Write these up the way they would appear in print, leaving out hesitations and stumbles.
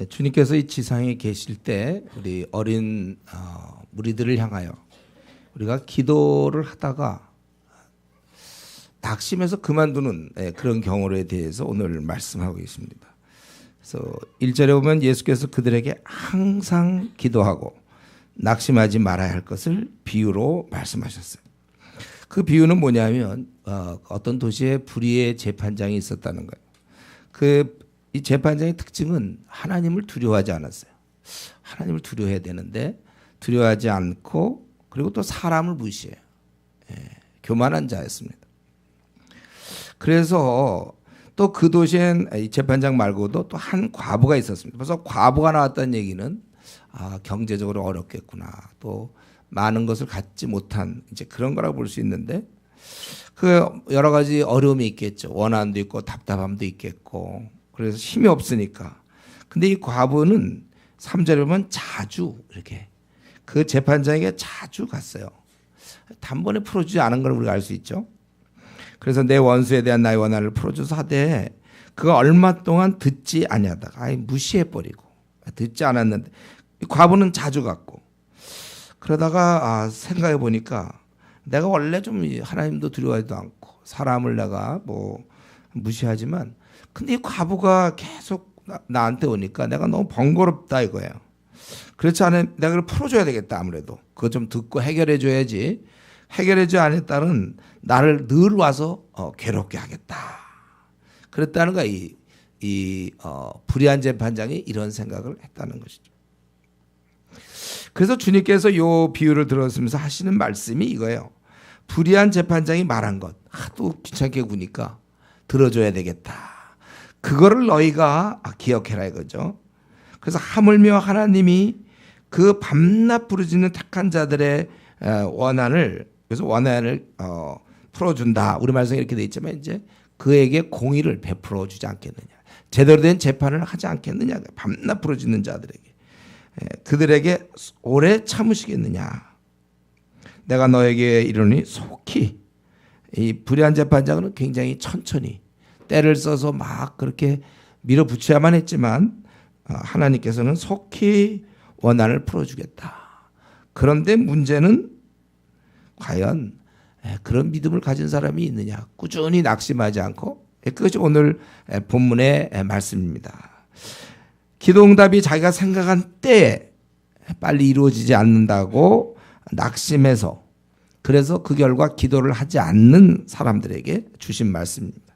주님께서 이 지상에 계실 때 우리 어린 무리들을 향하여 우리가 기도를 하다가 낙심해서 그만두는 그런 경우에 대해서 오늘 말씀하고 계십니다. 그래서 1절에 보면 예수께서 그들에게 항상 기도하고 낙심하지 말아야 할 것을 비유로 말씀하셨어요. 그 비유는 뭐냐면 어떤 도시에 불의의 재판장이 있었다는 거예요. 이 재판장의 특징은 하나님을 두려워하지 않았어요. 하나님을 두려워해야 되는데 두려워하지 않고 그리고 또 사람을 무시해요. 교만한 자였습니다. 그래서 또 그 도시엔 이 재판장 말고도 또 한 과부가 있었습니다. 그래서 과부가 나왔다는 얘기는 경제적으로 어렵겠구나. 또 많은 것을 갖지 못한 이제 그런 거라고 볼 수 있는데 그 여러 가지 어려움이 있겠죠. 원한도 있고 답답함도 있겠고 그래서 힘이 없으니까. 근데 이 과부는 3절에 보면 자주 이렇게 그 재판장에게 자주 갔어요. 단번에 풀어주지 않은 걸 우리가 알 수 있죠. 그래서 내 원수에 대한 나의 원한을 풀어줘서 하되 그가 얼마 동안 듣지 아니하다가 무시해버리고 듣지 않았는데 과부는 자주 갔고 그러다가 생각해 보니까 내가 원래 좀 하나님도 두려워하지도 않고 사람을 내가 뭐 무시하지만 근데 이 과부가 계속 나한테 오니까 내가 너무 번거롭다 이거예요. 그렇지 않으면 내가 그걸 풀어줘야 되겠다 아무래도. 그거 좀 듣고 해결해 줘야지. 해결해주지 않았다는 나를 늘 와서 괴롭게 하겠다. 그랬다는 거야. 불의한 재판장이 이런 생각을 했다는 것이죠. 그래서 주님께서 이 비유를 들었으면서 하시는 말씀이 이거예요. 불의한 재판장이 말한 것 하도 귀찮게 구니까 들어줘야 되겠다. 그거를 너희가 기억해라 이거죠. 그래서 하물며 하나님이 그 밤낮 부르짖는 택한 자들의 원한을 그래서 원한을 풀어준다. 우리 말씀에 이렇게 돼 있지만 이제 그에게 공의를 베풀어 주지 않겠느냐. 제대로 된 재판을 하지 않겠느냐. 밤낮 부르짖는 자들에게. 그들에게 오래 참으시겠느냐. 내가 너에게 이르노니 속히 이 불의한 재판장은 굉장히 천천히 때를 써서 막 그렇게 밀어붙여야만 했지만 하나님께서는 속히 원한을 풀어주겠다. 그런데 문제는 과연 그런 믿음을 가진 사람이 있느냐. 꾸준히 낙심하지 않고 그것이 오늘 본문의 말씀입니다. 기도응답이 자기가 생각한 때에 빨리 이루어지지 않는다고 낙심해서 그래서 그 결과 기도를 하지 않는 사람들에게 주신 말씀입니다.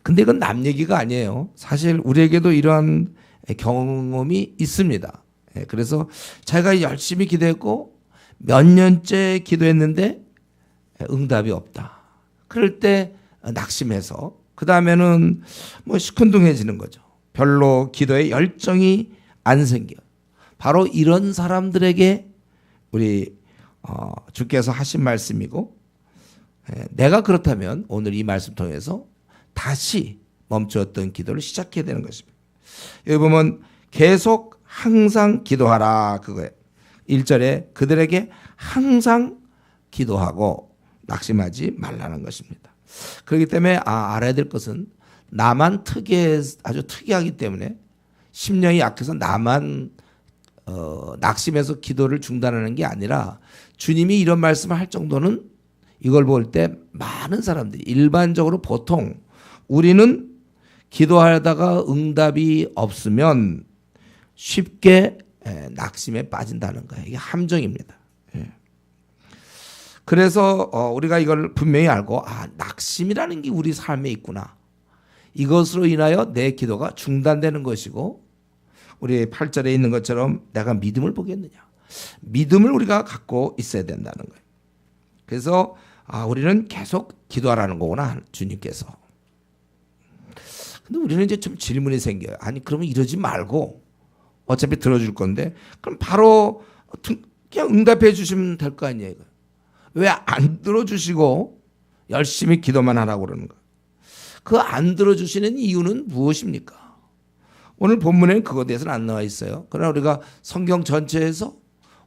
근데 이건 남 얘기가 아니에요. 사실 우리에게도 이러한 경험이 있습니다. 그래서 자기가 열심히 기도했고 몇 년째 기도했는데 응답이 없다. 그럴 때 낙심해서 그 다음에는 뭐 시큰둥해지는 거죠. 별로 기도에 열정이 안 생겨. 바로 이런 사람들에게 우리 주께서 하신 말씀이고 내가 그렇다면 오늘 이 말씀 통해서 다시 멈추었던 기도를 시작해야 되는 것입니다. 여기 보면 계속 항상 기도하라 그거예요. 1절에 그들에게 항상 기도하고 낙심하지 말라는 것입니다. 그렇기 때문에 알아야 될 것은 나만 아주 특이하기 때문에 심령이 약해서 나만 낙심해서 기도를 중단하는 게 아니라 주님이 이런 말씀을 할 정도는 이걸 볼 때 많은 사람들이 일반적으로 보통 우리는 기도하다가 응답이 없으면 쉽게 낙심에 빠진다는 거예요. 이게 함정입니다. 그래서 우리가 이걸 분명히 알고 낙심이라는 게 우리 삶에 있구나. 이것으로 인하여 내 기도가 중단되는 것이고 우리 8절에 있는 것처럼 내가 믿음을 보겠느냐. 믿음을 우리가 갖고 있어야 된다는 거예요. 그래서 우리는 계속 기도하라는 거구나 주님께서. 근데 우리는 이제 좀 질문이 생겨요. 아니 그러면 이러지 말고 어차피 들어줄 건데 그럼 바로 그냥 응답해 주시면 될 거 아니에요. 왜 안 들어주시고 열심히 기도만 하라고 그러는 거예요. 그 안 들어주시는 이유는 무엇입니까? 오늘 본문에는 그거에 대해서는 안 나와 있어요. 그러나 우리가 성경 전체에서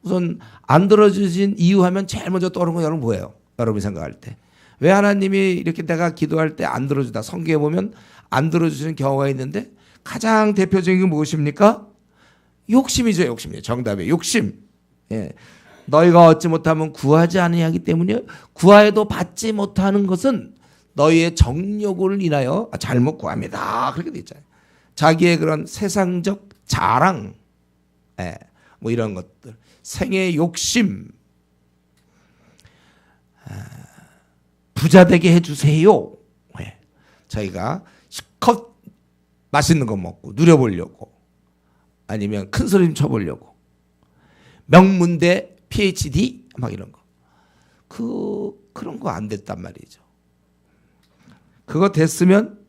우선 안 들어주신 이유 하면 제일 먼저 떠오르는 건 여러분 뭐예요? 여러분이 생각할 때. 왜 하나님이 이렇게 내가 기도할 때 안 들어주다. 성경에 보면 안 들어주시는 경우가 있는데 가장 대표적인 게 무엇입니까? 욕심이죠. 욕심이에요. 정답이에요. 욕심. 예. 너희가 얻지 못하면 구하지 아니하기 때문에 구하여도 받지 못하는 것은 너희의 정욕을 인하여 잘못 구합니다. 그렇게 돼 있잖아요. 자기의 그런 세상적 자랑, 뭐 이런 것들, 생의 욕심, 부자 되게 해주세요. 저희가 실컷 맛있는 거 먹고 누려보려고, 아니면 큰 소리 좀 쳐보려고, 명문대 PhD 막 이런 거, 그런 거 안 됐단 말이죠. 그거 됐으면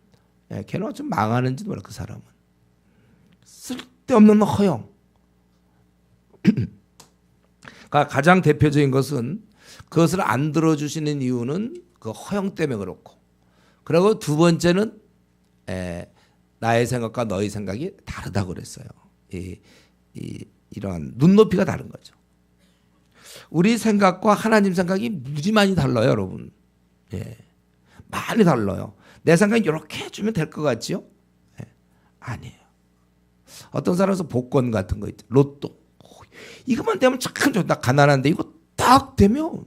걔는 좀 망하는지도 몰라. 그 사람은 쓸데없는 허영. 그러니까 가장 대표적인 것은 그것을 안 들어주시는 이유는 그 허영 때문에 그렇고, 그리고 두 번째는 나의 생각과 너의 생각이 다르다고 그랬어요. 이런 눈높이가 다른 거죠. 우리 생각과 하나님 생각이 무지 많이 달라요, 여러분. 많이 달라요. 내 생각이 이렇게 해주면 될 것 같지요? 아니에요. 어떤 사람은 복권 같은 거 있죠. 로또. 이것만 되면 참 좋다. 나 가난한데 이거 딱 되면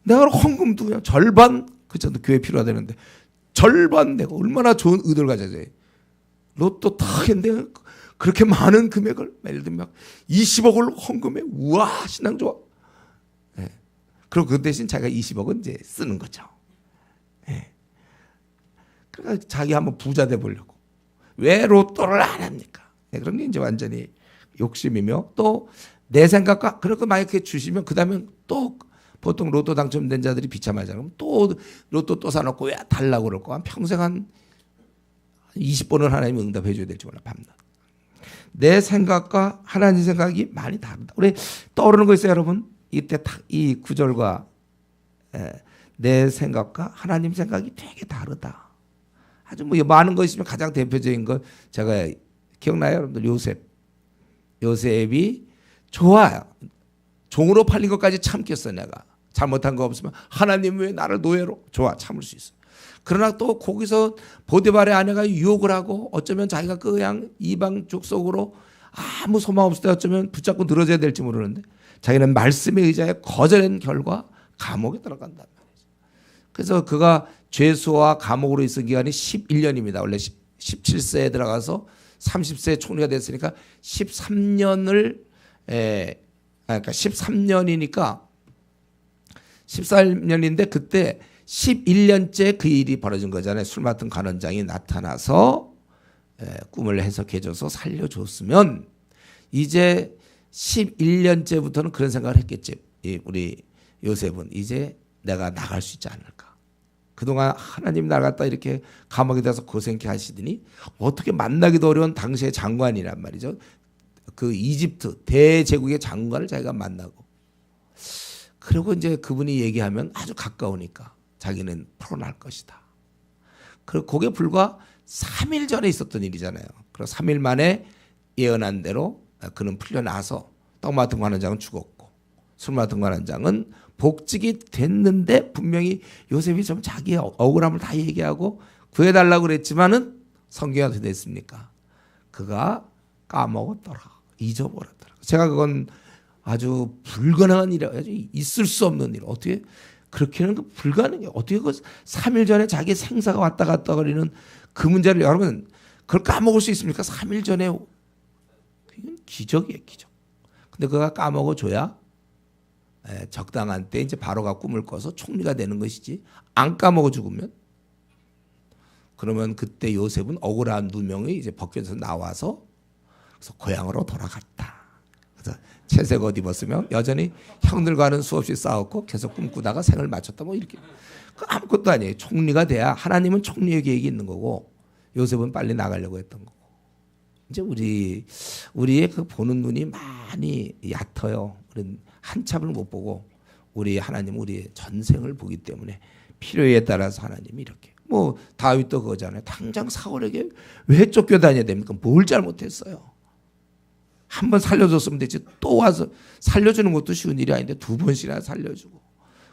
내가 헌금도 그냥 절반, 그렇죠? 교회 필요하다는데 절반 내가 얼마나 좋은 의도를 가져야 로또 딱 했는데 그렇게 많은 금액을, 예를 들면 20억을 헌금해. 우와, 신앙 좋아. 그리고 그 대신 자기가 20억은 이제 쓰는 거죠. 그러니까 자기 한번 부자 돼 보려고. 왜 로또를 안 합니까? 그런 게 이제 완전히 욕심이며, 또 내 생각과, 그렇게 만약에 주시면 그 다음에 또 보통 로또 당첨된 자들이 비참하잖아요. 또 로또 또 사놓고 왜 달라고 그럴 거야. 평생 한 20번은 하나님이 응답해 줘야 될지 몰라, 밤낮. 내 생각과 하나님 생각이 많이 다르다. 우리 떠오르는 거 있어요, 여러분? 이때 이 구절과 내 생각과 하나님 생각이 되게 다르다. 아주 뭐 많은 거 있으면 가장 대표적인 거 제가 기억나요, 여러분들? 요셉이 좋아요. 종으로 팔린 것까지 참겠어. 내가 잘못한 거 없으면 하나님 왜 나를 노예로, 좋아, 참을 수 있어. 그러나 또 거기서 보디발의 아내가 유혹을 하고, 어쩌면 자기가 그냥 이방 족속으로 아무 소망 없을 때 어쩌면 붙잡고 늘어져야 될지 모르는데, 자기는 말씀에 의지하여 거절한 결과 감옥에 들어간단 말이죠. 그래서 그가 죄수와 감옥으로 있은 기간이 11년입니다. 원래 17세에 들어가서 30세에 총리가 됐으니까 13년을, 그러니까 13년이니까 14년인데 그때 11년째 그 일이 벌어진 거잖아요. 술 맡은 간원장이 나타나서 꿈을 해석해줘서 살려줬으면 이제 11년째부터는 그런 생각을 했겠지. 우리 요셉은 이제 내가 나갈 수 있지 않을까. 그동안 하나님 나갔다 이렇게 감옥에 대해서 고생케 하시더니 어떻게 만나기도 어려운 당시의 장관이란 말이죠. 그 이집트 대제국의 장관을 자기가 만나고, 그리고 이제 그분이 얘기하면 아주 가까우니까 자기는 풀어날 것이다. 그리고 그게 불과 3일 전에 있었던 일이잖아요. 그리고 3일 만에 예언한 대로 그는 풀려나서 떡 맡은 관원장은 죽었고 술 맡은 관원장은 복직이 됐는데, 분명히 요셉이 좀 자기의 억울함을 다 얘기하고 구해달라고 그랬지만은 성경이 어떻게 됐습니까? 그가 까먹었더라, 잊어버렸더라. 제가 그건 아주 불가능한 일이야. 있을 수 없는 일. 어떻게 그렇게는 불가능해. 어떻게 그 3일 전에 자기 생사가 왔다 갔다 거리는 그 문제를, 여러분 그걸 까먹을 수 있습니까? 3일 전에. 그건 기적이에요, 기적. 근데 그가 까먹어줘야 적당한 때 이제 바로가 꿈을 꿔서 총리가 되는 것이지, 안 까먹어 죽으면, 그러면 그때 요셉은 억울한 누명이 이제 벗겨서 나와서 그래서 고향으로 돌아갔다. 그래서 채색 옷 입었으면 여전히 형들과는 수없이 싸웠고 계속 꿈꾸다가 생을 마쳤다. 뭐 이렇게. 그 아무것도 아니에요. 총리가 돼야, 하나님은 총리의 계획이 있는 거고 요셉은 빨리 나가려고 했던 거고. 이제 우리의 그 보는 눈이 많이 얕아요. 우리는 한참을 못 보고 우리 하나님 우리의 전생을 보기 때문에 필요에 따라서 하나님이 이렇게, 뭐 다윗도 그거잖아요. 당장 사울에게 왜 쫓겨다녀야 됩니까? 뭘 잘못했어요? 한 번 살려줬으면 되지. 또 와서 살려주는 것도 쉬운 일이 아닌데 2번씩이나 살려주고,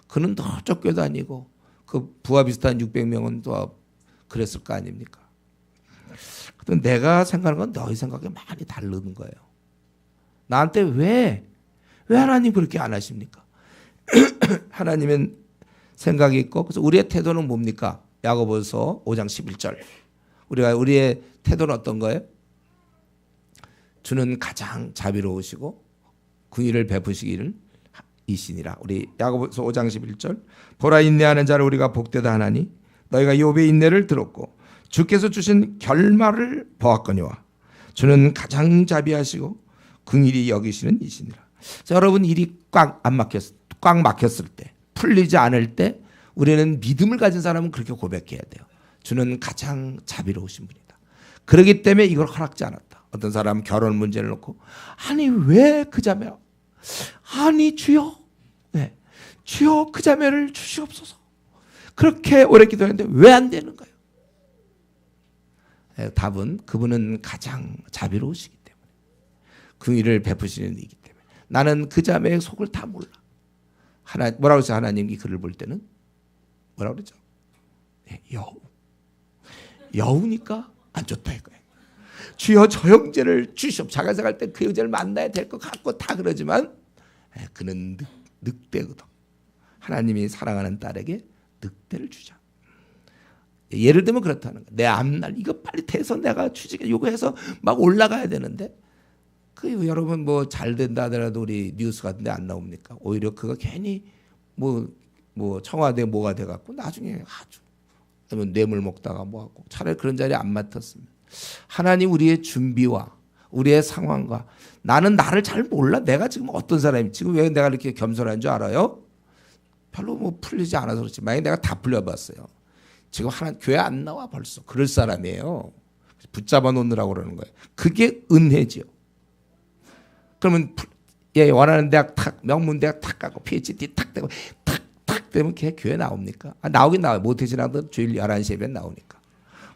그는 더 쫓겨다니고 그 부하 비슷한 600명은 또 그랬을 거 아닙니까? 내가 생각하는 건 너희 생각이 많이 다르는 거예요. 나한테 왜 하나님 그렇게 안 하십니까? 하나님은 생각이 있고, 그래서 우리의 태도는 뭡니까? 야고보서 5장 11절. 우리의 태도는 어떤 거예요? 주는 가장 자비로우시고 긍휼을 베푸시기를 이시니라. 우리 야고보서 5장 11절. 보라, 인내하는 자를 우리가 복되다 하나니 너희가 욥의 인내를 들었고 주께서 주신 결말을 보았거니와 주는 가장 자비하시고 긍휼히 여기시는 이시니라. 자, 여러분, 일이 꽉 막혔을 때, 풀리지 않을 때 우리는 믿음을 가진 사람은 그렇게 고백해야 돼요. 주는 가장 자비로우신 분이다. 그렇기 때문에 이걸 허락지 않았다. 어떤 사람은 결혼 문제를 놓고, 아니 왜 그 자매, 아니 주여, 네, 주여 그 자매를 주시옵소서, 그렇게 오래 기도했는데 왜 안 되는 거예요? 네, 답은 그분은 가장 자비로우시기 때문에, 긍휼을 베푸시는 이기 때문에. 나는 그 자매의 속을 다 몰라. 뭐라고 해서 하나님이 그를 볼 때는 뭐라고 그러죠? 네, 여우니까 안 좋다 이거예요. 주여 저 형제를 주시옵. 자기가 생각할 때 그 형제를 만나야 될 것 같고 다 그러지만 그는 늑대거든. 하나님이 사랑하는 딸에게 늑대를 주자. 예를 들면 그렇다는 거야. 내 앞날 이거 빨리 돼서 내가 취직에 요구해서 막 올라가야 되는데, 그 여러분 뭐 잘 된다 하더라도 우리 뉴스 같은 데 안 나옵니까? 오히려 그거 괜히 뭐 청와대 뭐가 돼갖고 나중에 아주 뇌물 먹다가 뭐하고, 차라리 그런 자리에 안 맡았으면. 하나님 우리의 준비와 우리의 상황과, 나는 나를 잘 몰라. 내가 지금 어떤 사람인지, 지금 왜 내가 이렇게 겸손한 줄 알아요? 별로 뭐 풀리지 않아서 그렇지. 만약에 내가 다 풀려봤어요. 지금 교회 안 나와 벌써. 그럴 사람이에요. 붙잡아 놓느라고 그러는 거예요. 그게 은혜지요. 그러면 원하는 대학 탁, 명문대학 탁 가고 PhD 탁 되고 탁 되면 걔 교회 나옵니까? 나오긴 나와요. 모태신앙도 주일 11시 예배 나오니까.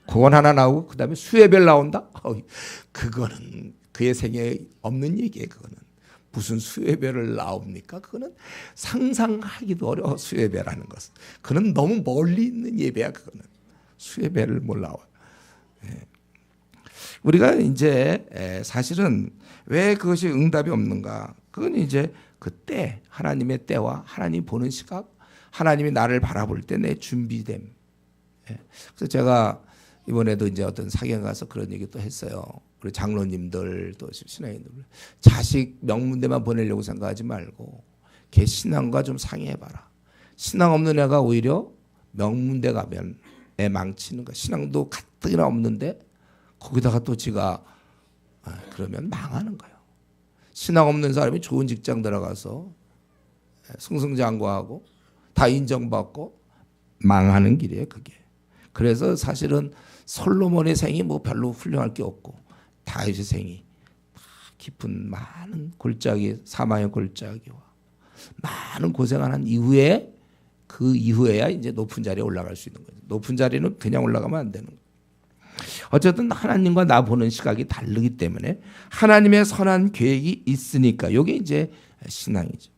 그건 하나 나오고 그다음에 수예배를 나온다? 그거는 그의 생애에 없는 얘기예요. 그거는 무슨 수예배를 나옵니까? 그거는 상상하기도 어려워. 수예배라는 것은 그는 너무 멀리 있는 예배야. 그거는 수예배를 못 나와. 우리가 이제 사실은 왜 그것이 응답이 없는가? 그건 이제 그때 하나님의 때와 하나님 보는 시각, 하나님이 나를 바라볼 때 내 준비됨. 그래서 제가 이번에도 이제 어떤 사경 가서 그런 얘기 또 했어요. 그리고 장로님들 또 신앙인들, 자식 명문대만 보내려고 생각하지 말고 걔 신앙과 좀 상의해봐라. 신앙 없는 애가 오히려 명문대 가면 애 망치는 거야. 신앙도 가뜩이나 없는데 거기다가 또 지가 그러면 망하는 거예요. 신앙 없는 사람이 좋은 직장 들어가서 승승장구하고 다 인정받고 망하는 길이에요, 그게. 그래서 사실은 솔로몬의 생이 뭐 별로 훌륭할 게 없고 다윗의 생이 깊은 많은 골짜기, 사망의 골짜기와 많은 고생을 한 이후에, 그 이후에야 이제 높은 자리에 올라갈 수 있는 거죠. 높은 자리는 그냥 올라가면 안 되는 거예요. 어쨌든 하나님과 나 보는 시각이 다르기 때문에 하나님의 선한 계획이 있으니까 이게 이제 신앙이죠.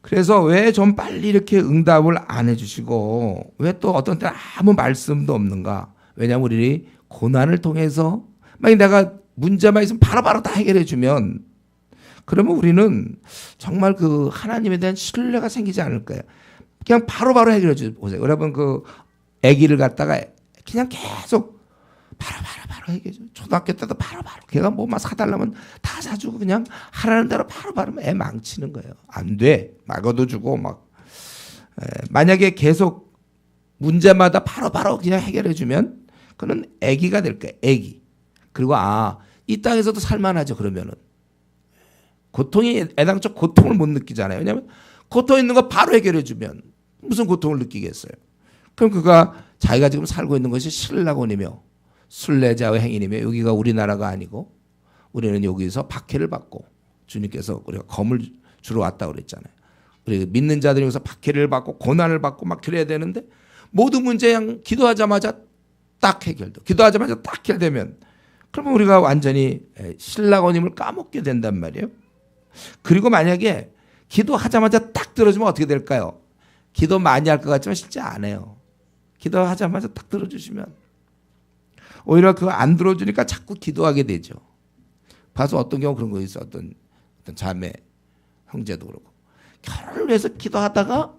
그래서 왜 좀 빨리 이렇게 응답을 안 해주시고 왜 또 어떤 때는 아무 말씀도 없는가? 왜냐하면 우리 고난을 통해서 만약 내가 문제만 있으면 바로바로 다 해결해 주면, 그러면 우리는 정말 그 하나님에 대한 신뢰가 생기지 않을 거예요. 그냥 바로바로 해결해 주 보세요. 여러분 그 아기를 갖다가 그냥 계속 바로 해결해 줘. 초등학교 때도 바로바로 걔가 뭐만 사달라면 다 사주고 그냥 하라는 대로 바로바로 애 망치는 거예요. 안 돼. 막아도 주고 막. 만약에 계속 문제마다 바로바로 그냥 해결해 주면 그는 아기가 될 거예요. 아기. 그리고 이 땅에서도 살만하죠. 그러면은 고통이, 애당초 고통을 못 느끼잖아요. 왜냐하면 고통 있는 거 바로 해결해 주면 무슨 고통을 느끼겠어요. 그럼 그가 자기가 지금 살고 있는 것이 신라곤이며 순례자의 행인이며 여기가 우리나라가 아니고 우리는 여기서 박해를 받고, 주님께서 우리가 검을 주러 왔다고 그랬잖아요. 우리 믿는 자들이 여기서 박해를 받고 고난을 받고 막 그래야 되는데 모든 문제 그냥 기도하자마자 딱 해결돼. 기도하자마자 딱 해결되면 그러면 우리가 완전히 신라곤임을 까먹게 된단 말이에요. 그리고 만약에 기도하자마자 딱 들어주면 어떻게 될까요? 기도 많이 할 것 같지만 실제 안 해요. 기도하자마자 딱 들어주시면 오히려 그거 안 들어주니까 자꾸 기도하게 되죠. 봐서 어떤 경우 그런 거 있어. 어떤 자매, 형제도 그렇고. 결혼을 위해서 기도하다가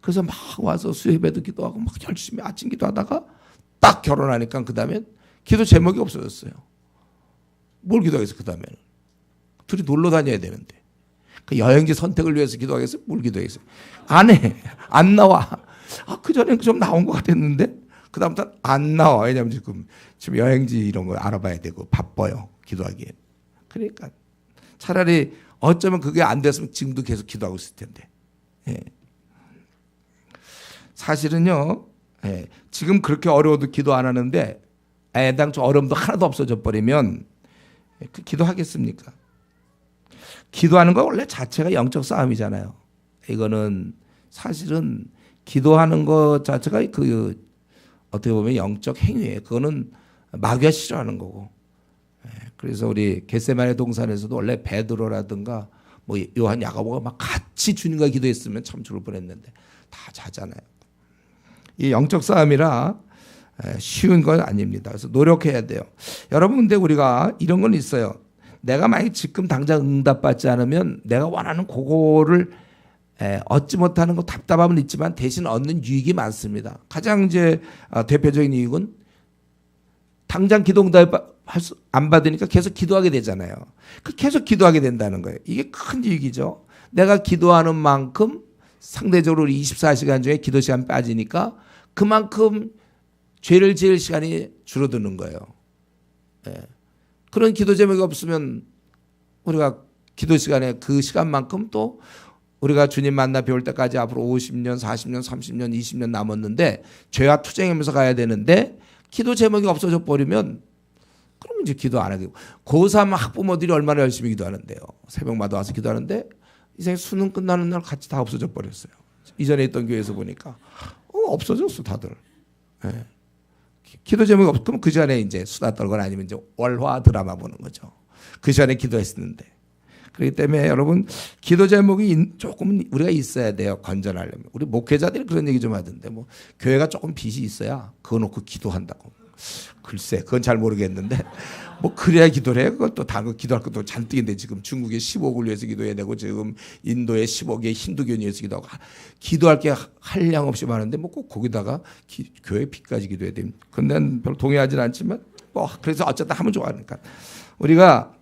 그래서 막 와서 수요예배도 기도하고 막 열심히 아침 기도하다가 딱 결혼하니까 그 다음에 기도 제목이 없어졌어요. 뭘 기도하겠어 그 다음에는. 둘이 놀러 다녀야 되는데. 그 여행지 선택을 위해서 기도하겠어요? 뭘 기도하겠어요? 안 해. 안 나와. 그전엔 좀 나온 것 같았는데 그 다음부터 안 나와. 왜냐하면 지금 여행지 이런 거 알아봐야 되고 바빠요. 기도하기엔. 그러니까 차라리 어쩌면 그게 안 됐으면 지금도 계속 기도하고 있을 텐데. 예. 사실은요. 예. 지금 그렇게 어려워도 기도 안 하는데 애당초 어려움도 하나도 없어져 버리면 그 기도하겠습니까? 기도하는 거 원래 자체가 영적 싸움이잖아요. 이거는 사실은 기도하는 것 자체가 그 어떻게 보면 영적 행위예요. 그거는 마귀가 싫어하는 거고. 그래서 우리 겟세마네 동산에서도 원래 베드로라든가 뭐 요한 야고보가 막 같이 주님과 기도했으면 참 좋을 뻔했는데 다 자잖아요. 이 영적 싸움이라 쉬운 건 아닙니다. 그래서 노력해야 돼요. 여러분 근데 우리가 이런 건 있어요. 내가 만약 지금 당장 응답받지 않으면 내가 원하는 그거를 얻지 못하는 거 답답함은 있지만 대신 얻는 유익이 많습니다. 가장 이제 대표적인 유익은 당장 기도 응답 안 받으니까 계속 기도하게 되잖아요. 계속 기도하게 된다는 거예요. 이게 큰 유익이죠. 내가 기도하는 만큼 상대적으로 24시간 중에 기도 시간 빠지니까 그만큼 죄를 지을 시간이 줄어드는 거예요. 그런 기도 제목이 없으면 우리가 기도 시간에 그 시간만큼 또 우리가 주님 만나 배울 때까지 앞으로 50년, 40년, 30년, 20년 남았는데 죄와 투쟁하면서 가야 되는데 기도 제목이 없어져 버리면 그럼 이제 기도 안 하게 되고 고3 학부모들이 얼마나 열심히 기도하는데요. 새벽마다 와서 기도하는데 이제 수능 끝나는 날 같이 다 없어져 버렸어요. 이전에 있던 교회에서 보니까 없어졌어 다들. 네. 기도 제목이 없으면 그 전에 이제 수다 떨거나 아니면 이제 월화 드라마 보는 거죠. 그 전에 기도했었는데. 그렇기 때문에 여러분 기도 제목이 조금 우리가 있어야 돼요. 건전하려면. 우리 목회자들이 그런 얘기 좀 하던데 뭐 교회가 조금 빚이 있어야 그거 놓고 기도한다고. 글쎄 그건 잘 모르겠는데 뭐 그래야 기도를 해. 그것도 다른 거 기도할 것도 잔뜩인데 지금 중국에 10억을 위해서 기도해야 되고 지금 인도에 10억의 힌두교를 위해서 기도하고 기도할 게 한량 없이 많은데 뭐 꼭 거기다가 교회 빚까지 기도해야 됩니다. 근데 난 별로 동의하진 않지만 뭐 그래서 어쨌든 하면 좋아하니까 우리가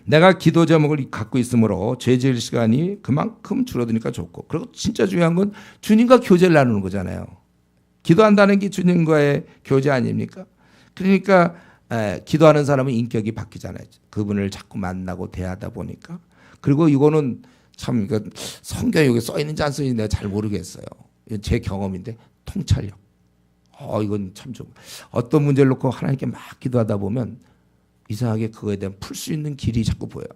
내가 기도 제목을 갖고 있으므로 죄 지을 시간이 그만큼 줄어드니까 좋고 그리고 진짜 중요한 건 주님과 교제를 나누는 거잖아요. 기도한다는 게 주님과의 교제 아닙니까? 그러니까 기도하는 사람은 인격이 바뀌잖아요. 그분을 자꾸 만나고 대하다 보니까. 그리고 이거는 참 이거 성경에 여기 써 있는지 안 써 있는지 내가 잘 모르겠어요. 제 경험인데 통찰력. 이건 참 좀 어떤 문제를 놓고 하나님께 막 기도하다 보면 이상하게 그거에 대한 풀 수 있는 길이 자꾸 보여요.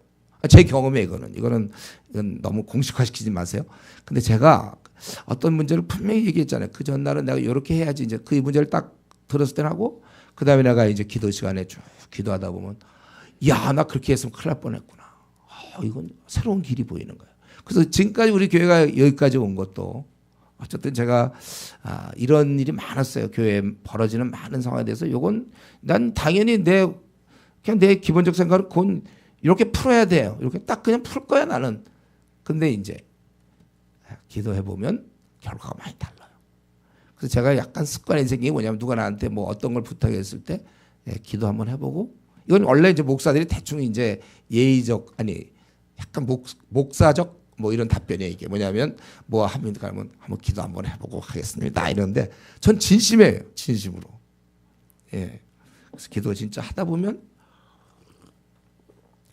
제 경험이에요. 이건 너무 공식화시키지 마세요. 근데 제가 어떤 문제를 분명히 얘기했잖아요. 그 전날은 내가 이렇게 해야지 이제 그 문제를 딱 들었을 때 하고 그 다음에 내가 이제 기도 시간에 쭉 기도하다 보면 야, 나 그렇게 했으면 큰일 날 뻔했구나. 이건 새로운 길이 보이는 거예요. 그래서 지금까지 우리 교회가 여기까지 온 것도 어쨌든 제가 이런 일이 많았어요. 교회에 벌어지는 많은 상황에 대해서 이건 난 당연히 그냥 내 기본적 생각은 그건 이렇게 풀어야 돼요. 이렇게 딱 그냥 풀 거야 나는. 근데 이제 기도해 보면 결과가 많이 달라요. 그래서 제가 약간 습관이 생긴 게 뭐냐면 누가 나한테 뭐 어떤 걸 부탁했을 때 기도 한번 해보고 이건 원래 이제 목사들이 대충 이제 예의적 약간 목사적 뭐 이런 답변이에요. 이게 뭐냐면 뭐 하면 한번 기도 한번 해보고 하겠습니다. 이런데 전 진심이에요. 진심으로. 그래서 기도 진짜 하다 보면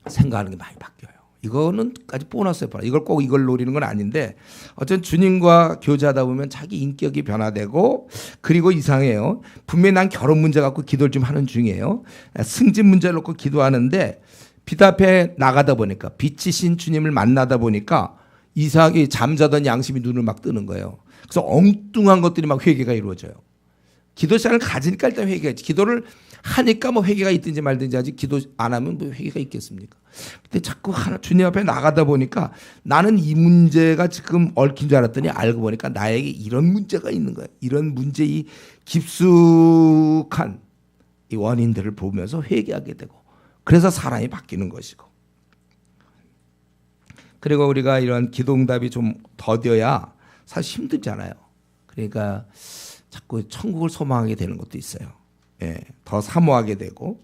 생각하는 게 많이 바뀌어요. 이거는 까지 보너스에 봐라. 이걸 노리는 건 아닌데 어쨌든 주님과 교제하다 보면 자기 인격이 변화되고 그리고 이상해요. 분명히 난 결혼 문제 갖고 기도를 좀 하는 중이에요. 승진 문제를 놓고 기도하는데 빛 앞에 나가다 보니까 빛이신 주님을 만나다 보니까 이상하게 잠자던 양심이 눈을 막 뜨는 거예요. 그래서 엉뚱한 것들이 막 회개가 이루어져요. 기도 시간을 가지니까 일단 회개가 있지. 기도를 하니까 뭐 회개가 있든지 말든지 하지 기도 안 하면 뭐 회개가 있겠습니까? 근데 자꾸 주님 앞에 나가다 보니까 나는 이 문제가 지금 얽힌 줄 알았더니 알고 보니까 나에게 이런 문제가 있는 거예요. 이런 문제 이 깊숙한 이 원인들을 보면서 회개하게 되고 그래서 사람이 바뀌는 것이고 그리고 우리가 이런 기도응답이 좀 더뎌야 사실 힘들잖아요. 그러니까 자꾸 천국을 소망하게 되는 것도 있어요. 예, 더 사모하게 되고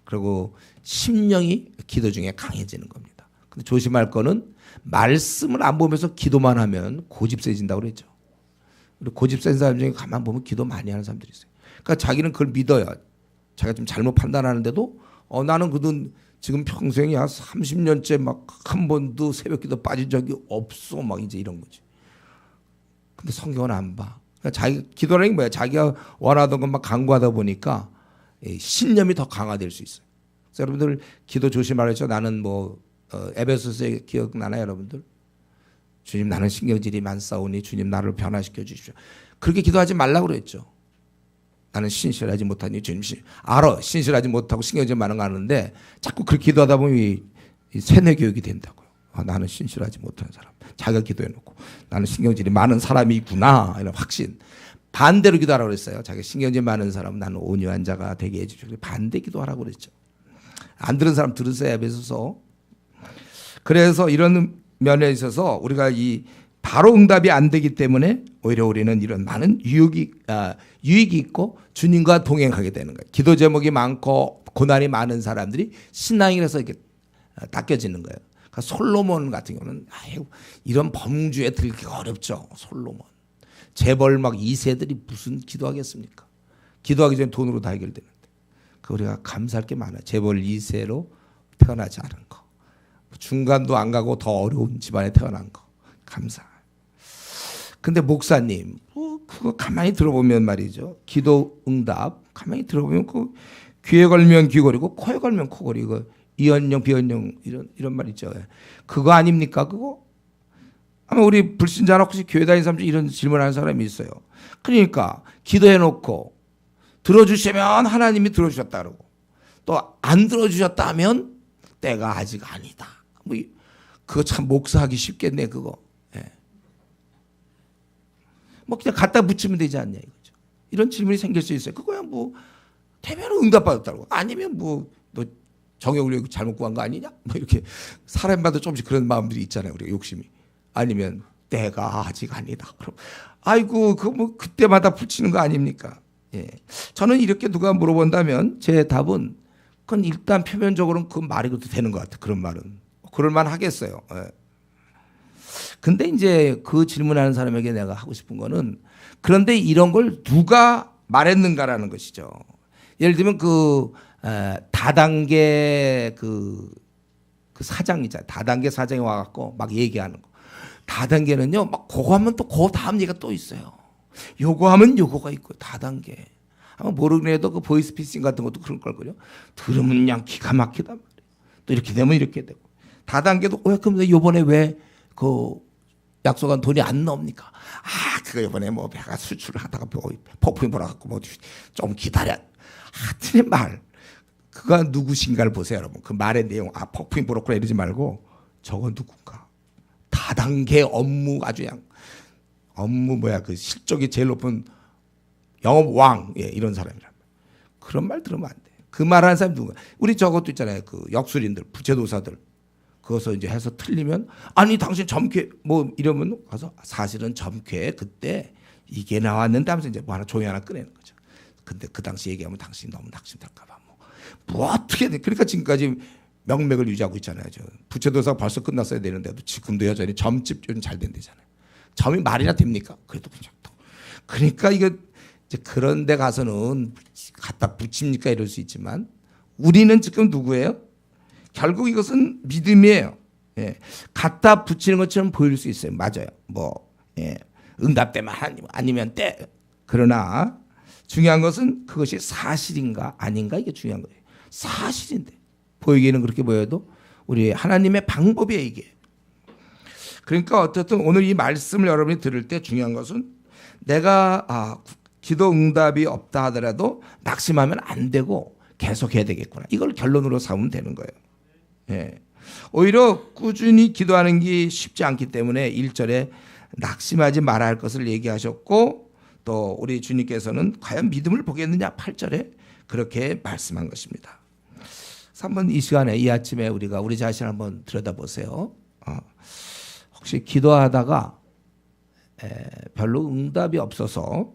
그리고 심령이 기도 중에 강해지는 겁니다. 근데 조심할 거는 말씀을 안 보면서 기도만 하면 고집세진다고 그랬죠. 그리고 고집센 사람 중에 가만 보면 기도 많이 하는 사람들이 있어요. 그러니까 자기는 그걸 믿어요. 자기가 좀 잘못 판단하는데도 나는 그든 지금 평생에 한 30년째 막 한 번도 새벽기도 빠진 적이 없어 막 이제 이런 거지. 근데 성경은 안 봐. 그러니까 자기 기도라는 게 뭐야? 자기가 원하던 것만 강구하다 보니까 신념이 더 강화될 수 있어요. 그래서 여러분들 기도 조심하라죠. 나는 뭐 에베소서에 기억나나요, 여러분들? 주님 나는 신경질이 많사오니 주님 나를 변화시켜 주십시오. 그렇게 기도하지 말라고 그랬죠. 나는 신실하지 못하니 주님 알아. 신실하지 못하고 신경질 많은 거 아는데 자꾸 그렇게 기도하다 보면 이 세뇌 교육이 된다고요. 나는 신실하지 못한 사람. 자기가 기도해놓고 나는 신경질이 많은 사람이구나 이런 확신. 반대로 기도하라고 그랬어요. 자기가 신경질 많은 사람은 나는 온유한 자가 되게 해주십시오. 반대 기도하라고 그랬죠. 안 들은 사람 들으세요. 에베소서. 그래서 이런 면에 있어서 우리가 이 바로 응답이 안 되기 때문에 오히려 우리는 이런 많은 유익이 있고 주님과 동행하게 되는 거예요. 기도 제목이 많고 고난이 많은 사람들이 신앙이라서 이렇게 닦여지는 거예요. 그러니까 솔로몬 같은 경우는 이런 범주에 들기가 어렵죠. 솔로몬. 재벌 막 2세들이 무슨 기도하겠습니까? 기도하기 전에 돈으로 다 해결되는데. 우리가 감사할 게 많아요. 재벌 2세로 태어나지 않은 거. 중간도 안 가고 더 어려운 집안에 태어난 거. 감사. 근데 목사님, 그거 가만히 들어보면 말이죠. 기도 응답 가만히 들어보면 그 귀에 걸면 귀걸이고 코에 걸면 코걸이고 이언령 비언령 이런 말 있죠. 그거 아닙니까 그거? 아마 우리 불신자나 혹시 교회 다니는 사람 중에 이런 질문하는 사람이 있어요. 그러니까 기도해놓고 들어주시면 하나님이 들어주셨다 그러고 또 안 들어주셨다면 때가 아직 아니다. 뭐 그거 참 목사하기 쉽겠네 그거. 예. 뭐 그냥 갖다 붙이면 되지 않냐 이거죠. 이런 질문이 생길 수 있어요. 그거야 뭐 되면 응답받았다고 아니면 뭐 너 정욕을 잘못 구한 거 아니냐? 뭐 이렇게 사람마다 조금씩 그런 마음들이 있잖아요. 우리가 욕심이. 아니면 때가 아직 아니다. 그럼 아이고 그거 뭐 그때마다 붙이는 거 아닙니까? 예. 저는 이렇게 누가 물어본다면 제 답은 그건 일단 표면적으로는 그 말이 그래도 되는 것 같아. 그런 말은 그럴만 하겠어요. 예. 근데 이제 그 질문하는 사람에게 내가 하고 싶은 거는 그런데 이런 걸 누가 말했는가라는 것이죠. 예를 들면 그 다단계 그 사장이잖아요. 다단계 사장이 와갖고 막 얘기하는 거. 다단계는요, 막 그거 하면 또 그 다음 얘기가 또 있어요. 요거 하면 요거가 있고 다단계. 아마 모르긴 해도 그 보이스피싱 같은 것도 그런 걸걸요. 들으면 그냥 기가 막히단 말이에요. 또 이렇게 되면 이렇게 되고. 다단계도 그럼 요번에 왜 그 약속한 돈이 안 나옵니까? 그거 요번에 뭐 배가 수출을 하다가 폭풍이 불어갖고 뭐 좀 기다려. 하여튼 말. 그가 누구신가를 보세요, 여러분. 그 말의 내용, 폭풍이 불었구나 이러지 말고 저건 누군가. 다단계 업무 아주 그냥 업무 그 실적이 제일 높은 영업 왕 이런 사람이란 말이에요. 그런 말 들으면 안 돼. 그 말하는 사람이 누구야? 우리 저것도 있잖아요. 그 역술인들, 부채도사들. 그것을 이제 해서 틀리면 아니 당신 점괘 뭐 이러면 가서 사실은 점괘 그때 이게 나왔는데 하면서 이제 뭐 하나 종이 하나 꺼내는 거죠. 근데 그 당시 얘기하면 당신이 너무 낙심될까봐 뭐 어떻게 돼? 그러니까 지금까지 명맥을 유지하고 있잖아요. 저 부채도사가 벌써 끝났어야 되는데도 지금도 여전히 점집 좀 잘 된대잖아요. 점이 말이나 됩니까? 그래도 그냥 또 그러니까 이거 이제 그런 데 가서는 갖다 붙입니까 이럴 수 있지만 우리는 지금 누구예요? 결국 이것은 믿음이에요. 예. 갖다 붙이는 것처럼 보일 수 있어요. 맞아요. 응답 때만 아니면 때. 그러나 중요한 것은 그것이 사실인가 아닌가 이게 중요한 거예요. 사실인데 보이기는 그렇게 보여도 우리 하나님의 방법이에요 이게. 그러니까 어쨌든 오늘 이 말씀을 여러분이 들을 때 중요한 것은 내가 기도 응답이 없다 하더라도 낙심하면 안 되고 계속해야 되겠구나. 이걸 결론으로 삼으면 되는 거예요. 예. 오히려 꾸준히 기도하는 게 쉽지 않기 때문에 1절에 낙심하지 말아야 할 것을 얘기하셨고 또 우리 주님께서는 과연 믿음을 보겠느냐 8절에 그렇게 말씀한 것입니다. 그래서 한번 이 시간에 이 아침에 우리가 우리 자신을 한번 들여다보세요. 혹시 기도하다가 별로 응답이 없어서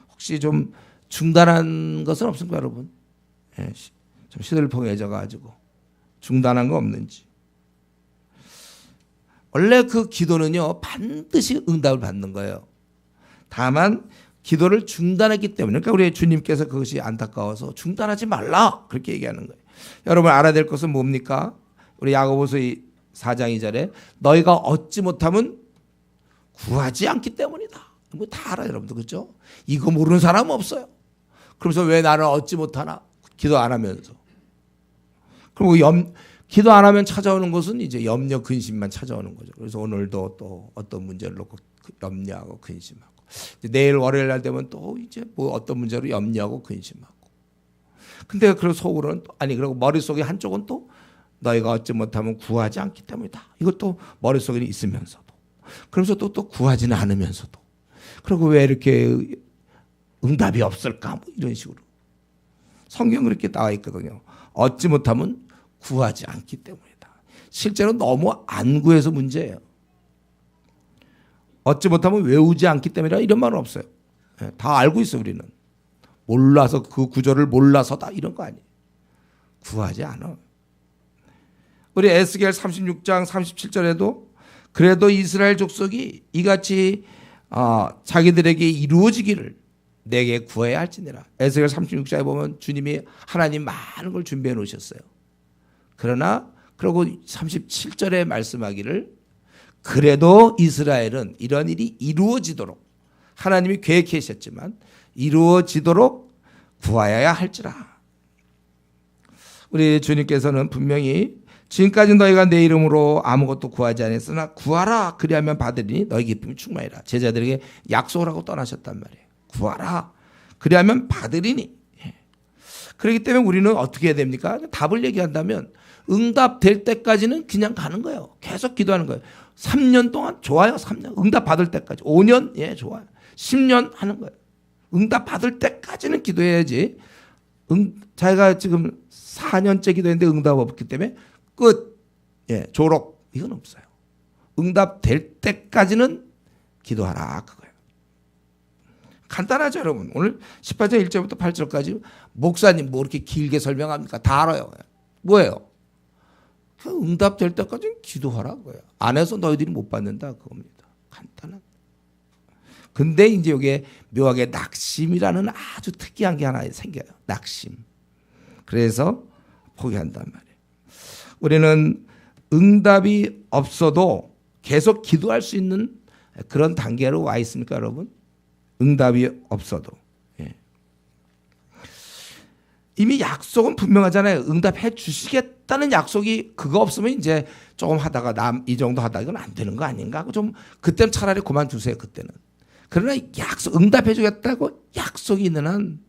혹시 좀 중단한 것은 없습니까, 여러분? 좀 시들펑해져 가지고 중단한 거 없는지. 원래 그 기도는요 반드시 응답을 받는 거예요. 다만 기도를 중단했기 때문에, 그러니까 우리 주님께서 그것이 안타까워서 중단하지 말라 그렇게 얘기하는 거예요. 여러분 알아야 될 것은 뭡니까? 우리 야고보서 4장 2절에 너희가 얻지 못하면 구하지 않기 때문이다. 뭐 다 알아요, 여러분들. 그렇죠? 이거 모르는 사람은 없어요. 그러면서 왜 나는 얻지 못하나? 기도 안 하면서. 그리고 기도 안 하면 찾아오는 것은 이제 염려, 근심만 찾아오는 거죠. 그래서 오늘도 또 어떤 문제를 놓고 염려하고 근심하고, 내일 월요일 날 되면 또 이제 뭐 어떤 문제로 염려하고 근심하고. 근데 그 속으로는 그리고 머릿속에 한쪽은 또 너희가 얻지 못하면 구하지 않기 때문이다. 이것도 머릿속에 있으면서도. 그러면서 또 구하지는 않으면서도. 그리고 왜 이렇게 응답이 없을까? 뭐 이런 식으로. 성경 그렇게 나와 있거든요. 얻지 못하면 구하지 않기 때문이다. 실제로 너무 안 구해서 문제예요. 얻지 못하면 외우지 않기 때문이라 이런 말은 없어요. 다 알고 있어 우리는. 몰라서 그 구절을 몰라서다 이런 거 아니에요. 구하지 않아. 우리 에스겔 36장 37절에도 그래도 이스라엘 족속이 이같이 자기들에게 이루어지기를 내게 구해야 할지니라. 에스겔 36장에 보면 주님이 하나님 많은 걸 준비해 놓으셨어요. 그러나 그러고 37절에 말씀하기를 그래도 이스라엘은 이런 일이 이루어지도록 하나님이 계획하셨지만 이루어지도록 구하여야 할지라. 우리 주님께서는 분명히 지금까지 너희가 내 이름으로 아무것도 구하지 않았으나 구하라 그리하면 받으리니 너희 기쁨이 충만이라. 제자들에게 약속을 하고 떠나셨단 말이에요. 구하라 그리하면 받으리니. 그렇기 때문에 우리는 어떻게 해야 됩니까? 답을 얘기한다면 응답될 때까지는 그냥 가는 거예요. 계속 기도하는 거예요. 3년 동안 좋아요. 3년 응답 받을 때까지. 5년 좋아요. 10년 하는 거예요. 응답 받을 때까지는 기도해야지. 자기가 지금 4년째 기도했는데 응답 없기 때문에 끝. 졸업 이건 없어요. 응답 될 때까지는 기도하라 그거예요. 간단하죠, 여러분. 오늘 18장 1절부터 8절까지 목사님 뭐 이렇게 길게 설명합니까? 다 알아요. 뭐예요? 응답될 때까지는 기도하라 그거예요. 안 해서 너희들이 못 받는다 그겁니다. 간단한. 근데 이제 여기에 묘하게 낙심이라는 아주 특이한 게 하나 생겨요. 낙심. 그래서 포기한단 말이에요. 우리는 응답이 없어도 계속 기도할 수 있는 그런 단계로 와 있습니까, 여러분? 응답이 없어도. 이미 약속은 분명하잖아요. 응답해 주시겠다는 약속이 그거 없으면 이제 조금 하다가 이 정도 하다가 이건 안 되는 거 아닌가? 좀 그때는 차라리 그만두세요. 그때는. 그러나 응답해 주겠다고 약속이 있는 한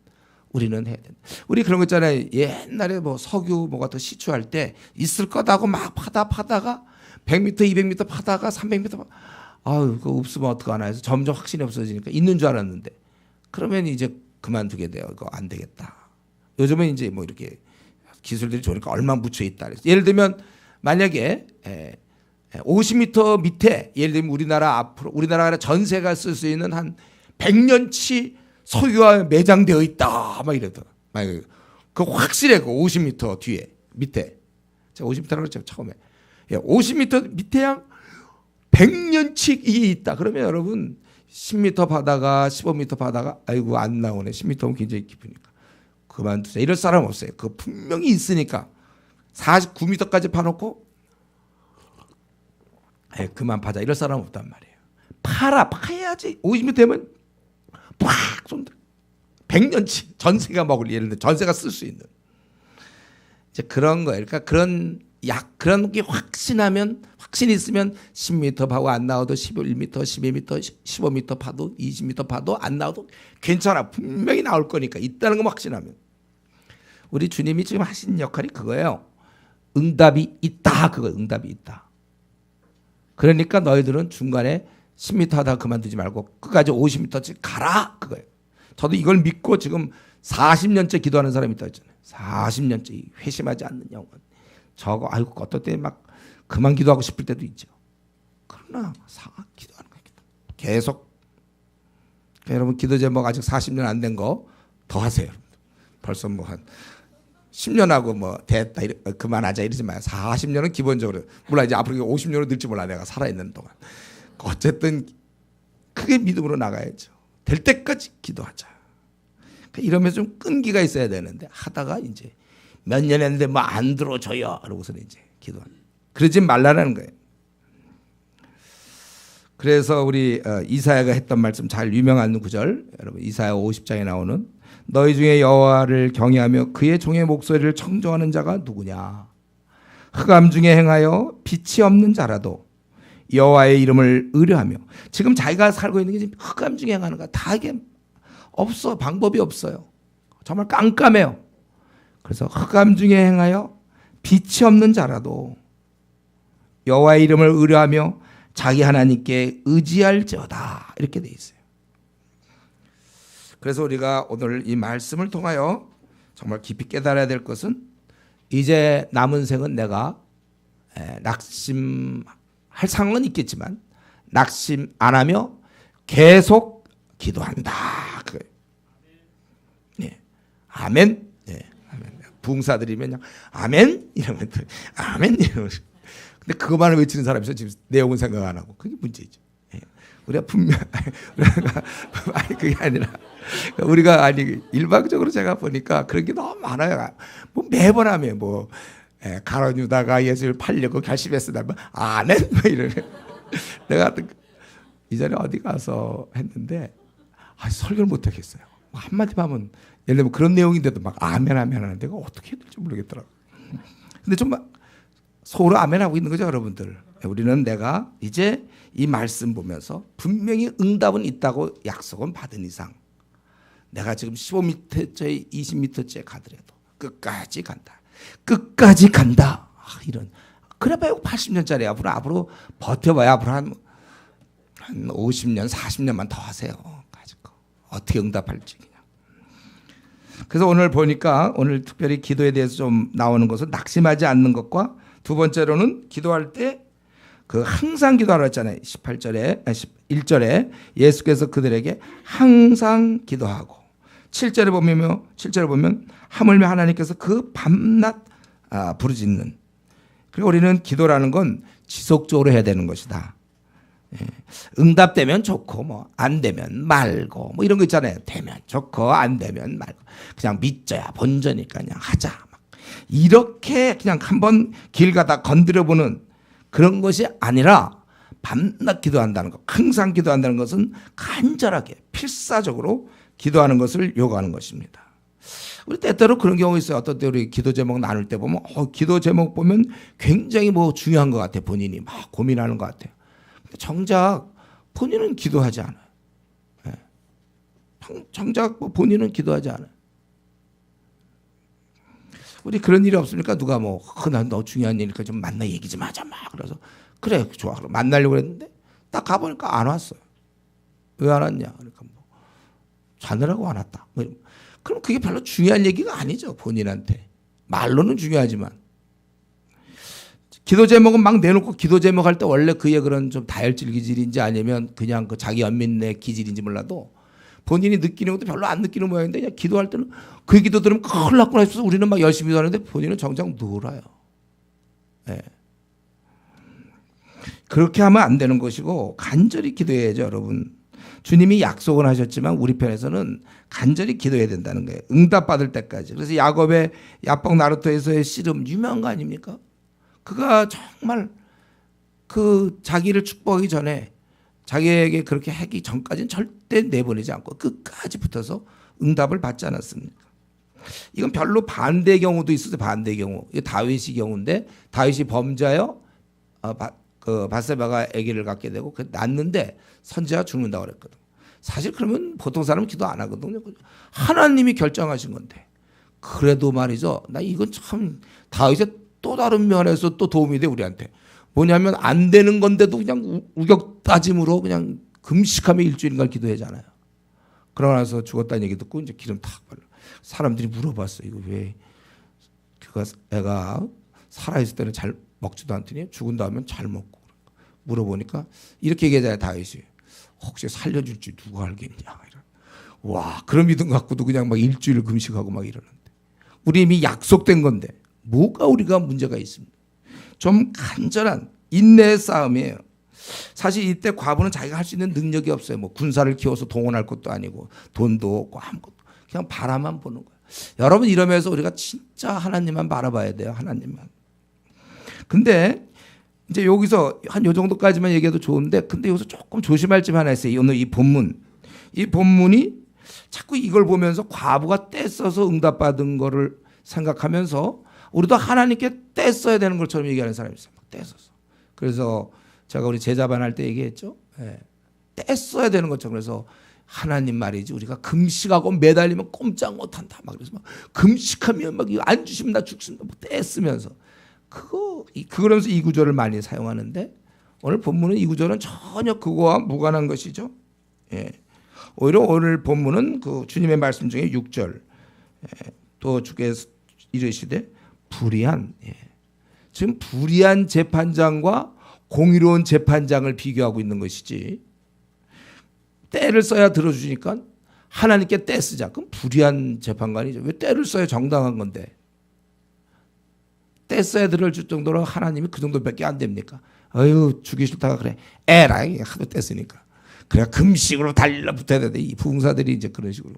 우리는 해야 된다. 우리 그런 거 있잖아요. 옛날에 뭐 석유 뭐 같은 시추할 때 있을 거다고 막 파다가 100m, 200m 파다가 300m 그거 없으면 어떡하나 해서 점점 확신이 없어지니까 있는 줄 알았는데 그러면 이제 그만두게 돼요. 이거 안 되겠다. 요즘은 이제 뭐 이렇게 기술들이 좋으니까 얼마 묻혀 있다. 예를 들면 만약에 50m 밑에 예를 들면 우리나라 전세가 쓸 수 있는 한 100년치 석유가 매장되어 있다. 막 이러더라. 그 확실해. 그 50m 뒤에 밑에. 제가 50m라고 그랬죠 처음에. 50m 밑에 한 100년치 이게 있다. 그러면 여러분 10m 바다가 15m 바다가 아이고 안 나오네. 10m면 굉장히 깊으니까. 그만두세요. 이럴 사람 없어요. 그거 분명히 있으니까 49m까지 파놓고 그만 파자. 이럴 사람 없단 말이에요. 파야지. 50m 되면 팍 쏜다. 100년치 전세가 먹을 예를 들어 전세가 쓸 수 있는 이제 그런 거예요. 그러니까 그런 게 확신이 있으면 10m 파고 안 나와도 11m, 12m, 15m 파도 20m 파도 안 나와도 괜찮아. 분명히 나올 거니까 있다는 거 확신하면. 우리 주님이 지금 하신 역할이 그거예요. 응답이 있다. 그거 응답이 있다. 그러니까 너희들은 중간에 10m 하다가 그만두지 말고 끝까지 50m씩 가라 그거예요. 저도 이걸 믿고 지금 40년째 기도하는 사람이 있다 했잖아요. 40년째 회심하지 않는 영혼. 저거 아이고 어떨 때 막 그만 기도하고 싶을 때도 있죠. 그러나 기도하는 거예요. 계속. 그러니까 여러분 기도 제목 아직 40년 안 된 거 더 하세요. 벌써 뭐 한 10년 하고 뭐 됐다 그만하자 이러지 마요. 40년은 기본적으로 몰라 이제 앞으로 50년으로 늘지 몰라 내가 살아있는 동안. 어쨌든 크게 믿음으로 나가야죠. 될 때까지 기도하자. 이러면서 좀 끈기가 있어야 되는데 하다가 이제 몇 년 했는데 뭐 안 들어줘요. 그러고서는 이제 기도하는. 그러지 말라는 거예요. 그래서 우리 이사야가 했던 말씀 잘 유명한 구절 여러분 이사야 50장에 나오는 너희 중에 여호와를 경외하며 그의 종의 목소리를 청종하는 자가 누구냐. 흑암 중에 행하여 빛이 없는 자라도 여호와의 이름을 의뢰하며 지금 자기가 살고 있는 게 지금 흑암 중에 행하는 거야. 다 이게 없어. 방법이 없어요. 정말 깜깜해요. 그래서 흑암 중에 행하여 빛이 없는 자라도 여호와의 이름을 의뢰하며 자기 하나님께 의지할지어다 이렇게 돼 있어요. 그래서 우리가 오늘 이 말씀을 통하여 정말 깊이 깨달아야 될 것은 이제 남은 생은 내가 낙심할 상황은 있겠지만 낙심 안 하며 계속 기도한다. 그거예요. 네. 아멘. 네. 아멘. 부흥사드리면 아멘 이러면 아멘 이러면 근데 그것만을 외치는 사람이 있어. 지금 내용은 생각 안 하고 그게 문제죠. 우리가 분명 아니 그게 아니라 우리가 아니 일방적으로 제가 보니까 그런 게 너무 많아요. 뭐 매번 하면 뭐 가룟 유다가 예수를 팔려고 결심했으나 뭐 아멘 뭐 이러네. 내가 이전에 어디 가서 했는데 설교를 못 하겠어요. 한마디만 하면 예를 들면 그런 내용인데도 막 아멘 아멘 하는 데가 어떻게 해야 될지 모르겠더라고. 근데 좀 속으로 아멘 하고 있는 거죠, 여러분들. 우리는 내가 이제 이 말씀 보면서 분명히 응답은 있다고 약속은 받은 이상 내가 지금 15m째 20m째 가더라도 끝까지 간다. 끝까지 간다. 이런 그래봐야 80년짜리 앞으로 버텨봐야 앞으로 한 50년 40년만 더 하세요. 가지고 어떻게 응답할지 그냥. 그래서 오늘 보니까 오늘 특별히 기도에 대해서 좀 나오는 것은 낙심하지 않는 것과 두 번째로는 기도할 때 그 항상 기도하라 했잖아요. 1절에 예수께서 그들에게 항상 기도하고 7절에 보면 하물며 하나님께서 그 밤낮 부르짖는. 그리고 우리는 기도라는 건 지속적으로 해야 되는 것이다. 응답되면 좋고 뭐 안 되면 말고 뭐 이런 거 있잖아요. 되면 좋고 안 되면 말고 그냥 믿져야 본전이니까 그냥 하자. 막 이렇게 그냥 한번 길 가다 건드려보는 그런 것이 아니라 밤낮 기도한다는 것, 항상 기도한다는 것은 간절하게 필사적으로 기도하는 것을 요구하는 것입니다. 우리 때때로 그런 경우 있어요. 어떤 때 우리 기도 제목 나눌 때 보면 기도 제목 보면 굉장히 뭐 중요한 것 같아요. 본인이 막 고민하는 것 같아요. 근데 정작 본인은 기도하지 않아요. 정작 본인은 기도하지 않아요. 우리 그런 일이 없습니까? 누가 난 너 중요한 일이니까 좀 만나 얘기 좀 하자 막 그래서 그래 좋아 그럼 만나려고 했는데 딱 가보니까 안 왔어요. 왜 안 왔냐? 그러니까 자느라고 안 왔다. 그럼 그게 별로 중요한 얘기가 아니죠. 본인한테 말로는 중요하지만 기도 제목은 막 내놓고 기도 제목 할 때 원래 그의 그런 좀 다혈질 기질인지 아니면 그냥 그 자기 연민의 기질인지 몰라도 본인이 느끼는 것도 별로 안 느끼는 모양인데 그냥 기도할 때는 그 기도 들으면 큰일 났구나 싶어서 우리는 막 열심히 기도하는데 본인은 정작 놀아요. 네. 그렇게 하면 안 되는 것이고 간절히 기도해야죠, 여러분. 주님이 약속은 하셨지만 우리 편에서는 간절히 기도해야 된다는 거예요. 응답받을 때까지. 그래서 야곱의 야복 나루토에서의 씨름 유명한 거 아닙니까? 그가 정말 그 자기를 축복하기 전에 자기에게 그렇게 하기 전까지는 절대 내보내지 않고 끝까지 붙어서 응답을 받지 않았습니까? 이건 별로 반대의 경우도 있어요. 반대의 경우. 이게 다윗의 경우인데 다윗이 범죄하여 바세바가 아기를 갖게 되고 낳는데 선지자가 죽는다고 그랬거든. 사실 그러면 보통 사람은 기도 안 하거든요. 하나님이 결정하신 건데. 그래도 말이죠. 나 이건 참 다윗의 또 다른 면에서 또 도움이 돼 우리한테. 뭐냐면 안 되는 건데도 그냥 우격다짐으로 그냥 금식하며 일주일간 기도하잖아요. 그러고 나서 죽었다는 얘기 듣고 이제 기름 탁 발라. 사람들이 물어봤어요. 이거 왜 애가 살아있을 때는 잘 먹지도 않더니 죽은 다음엔 잘 먹고. 물어보니까 이렇게 얘기하잖아요. 다윗이. 혹시 살려줄지 누가 알겠냐. 와, 그런 믿음 갖고도 그냥 막 일주일 금식하고 막 이러는데. 우리 이미 약속된 건데 뭐가 우리가 문제가 있습니다. 좀 간절한 인내의 싸움이에요. 사실 이때 과부는 자기가 할 수 있는 능력이 없어요. 뭐 군사를 키워서 동원할 것도 아니고 돈도 없고 아무것도 그냥 바라만 보는 거예요. 여러분 이러면서 우리가 진짜 하나님만 바라봐야 돼요. 하나님만. 근데 이제 여기서 한 요 정도까지만 얘기해도 좋은데 근데 여기서 조금 조심할 점 하나 있어요. 오늘 이 본문이 자꾸 이걸 보면서 과부가 떼써서 응답받은 거를 생각하면서 우리도 하나님께 떼써야 되는 것처럼 얘기하는 사람이 있어요. 막 떼써서. 그래서 제가 우리 제자반 할 때 얘기했죠. 떼써야 되는 것처럼. 그래서 하나님 말이지 우리가 금식하고 매달리면 꼼짝 못한다. 막 그래서 막 금식하면 막 이거 안 주시면 나 죽습니다. 뭐 떼쓰면서 그러면서 이 구절을 많이 사용하는데 오늘 본문은 이 구절은 전혀 그거와 무관한 것이죠. 오히려 오늘 본문은 그 주님의 말씀 중에 6절 또 주께서 이르시되 불의한 지금 불의한 재판장과 공의로운 재판장을 비교하고 있는 것이지 때를 써야 들어주니까 하나님께 때 쓰자. 그럼 불의한 재판관이죠. 왜 때를 써야 정당한 건데 때 써야 들어줄 정도로 하나님이 그 정도밖에 안 됩니까? 어휴 죽기 싫다가 그래 에라 하도 때 쓰니까 그래 금식으로 달라붙어야 되는데 이 부흥사들이 이제 그런 식으로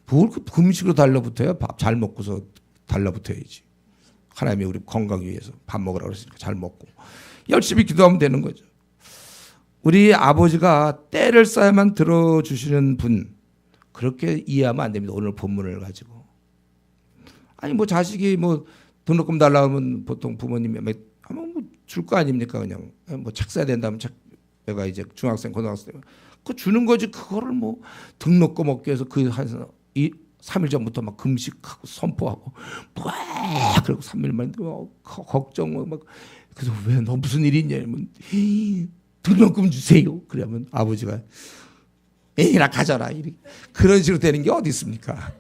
뭘 금식으로 달라붙어요? 밥 잘 먹고서 달라붙어야지. 하나님이 우리 건강 위해서 밥 먹으라고 그랬으니까 잘 먹고 열심히 기도하면 되는 거죠. 우리 아버지가 때를 써야만 들어주시는 분 그렇게 이해하면 안 됩니다. 오늘 본문을 가지고. 아니 뭐 자식이 뭐 등록금 달라고 하면 보통 부모님이 하면 뭐 줄 거 아닙니까? 그냥 뭐 책 사야 된다면 책 내가 이제 중학생 고등학생 그 주는 거지. 그거를 뭐 등록금 얻기 위해서 그 한 3일 전부터 막 금식하고 선포하고 막 그리고 3일 만에 걱정 막 그래서 왜 너 무슨 일이 있냐 면 등록금 주세요. 그러면 아버지가 애나 가져라 이렇게 그런 식으로 되는 게 어디 있습니까?